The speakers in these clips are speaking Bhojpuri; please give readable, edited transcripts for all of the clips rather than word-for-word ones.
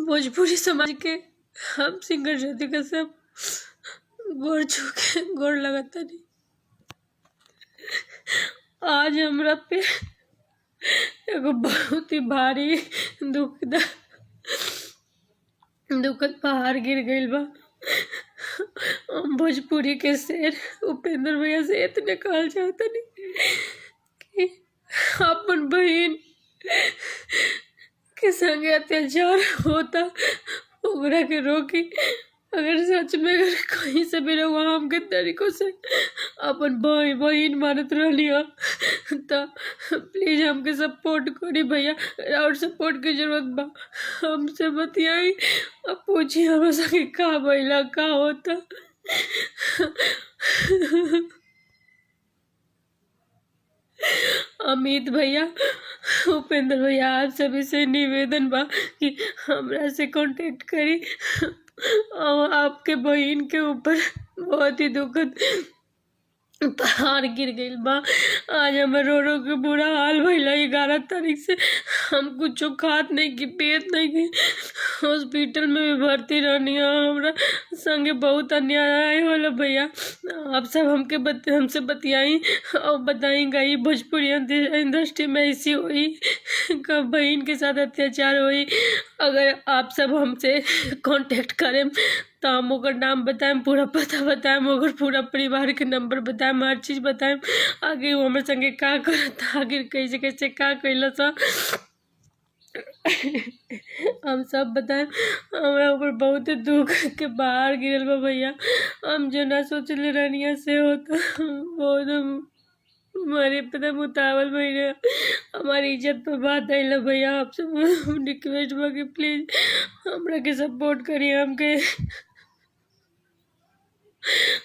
भोजपुरी समाज के हम सिंगर ज्योति कश्यप गोड़ लगतानी। आज हमरा पे एगो बहुत ही भारी दुखद पहाड़ गिर गइल बा। हम भोजपुरी के शेर उपेंद्र भैया से इतने कहल चाहतनी कि अपन बहन के संगे अत्याचार होता ओकरा के रोकी। अगर सच में अगर कहीं से भी रहुआ हमके तरीकों से अपन बहन मानत रही हो तो प्लीज हमके सपोर्ट करी भैया। और सपोर्ट की जरूरत बा, हमसे बतियाई अब पूछी हमरा संगे का भइला का होता। अमित भैया, उपेंद्र भैया, आप सभी से निवेदन बा कि हमरा से कांटेक्ट करी। और आपके बहन के ऊपर बहुत ही दुखद पहाड़ गिर गइल बा। आज हमें रो के बुरा हाल भइला। 11 तारीख से हम कुछ खात नहीं की पियत नहीं की, हॉस्पिटल में भी भर्ती रहनी है। हमरा संगे बहुत अन्याय होला भैया। आप सब हमसे बतियाई और बताएंगा ये भोजपुरी इंडस्ट्री में ऐसी हुई कब बहन के साथ अत्याचार हुई। अगर आप सब हमसे कांटेक्ट करें तो हम ओकर नाम बताएं, पूरा पता बताएं, ओकर पूरा परिवार के नंबर बताएं, हर चीज़ बताएं। आगे वो हमारे संगे का करता, आगे कैसे कैसे का कैलस हम सब बताएं। हमारा ऊपर बहुत दुख के बाहर गिरल बा भैया। हम जो ना सोचले रहनिया से होता बहुत हमारे पता मुतावल भैया। हमारी इज्जत पर बात आइल भैया। आपसे रिक्वेस्ट बा कि प्लीज हमरा के सपोर्ट करिए।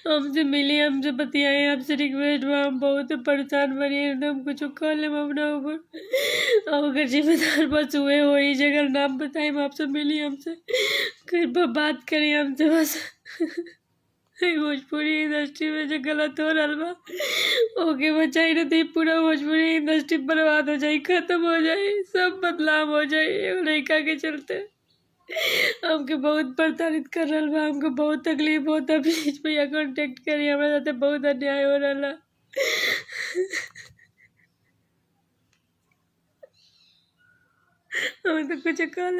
हमसे मिली, हमसे बतियाए, आपसे रिक्वेस्ट बा। हम बहुत परेशान बनी, एकदम कुछ कह ले अपना ऊपर। अगर जिम्मेदार बस हुए हो इस जगह नाम बताए, आपसे मिली, हमसे कृपया बात करिए हमसे बस। भोजपुरी इंडस्ट्री में जो गलत हो रहा बा ओके बचाई रहती, पूरा भोजपुरी इंडस्ट्री बर्बाद हो जाए, खत्म हो जाए, सब बदलाव हो जाए एगो लड़का के चलते। हमके बहुत प्रताड़ित कर रहा बा, हमको बहुत तकलीफ होता। प्लीज भैया कांटेक्ट करिए, हमारे साथ बहुत अन्याय हो रहा। हमें तो कुछ कहा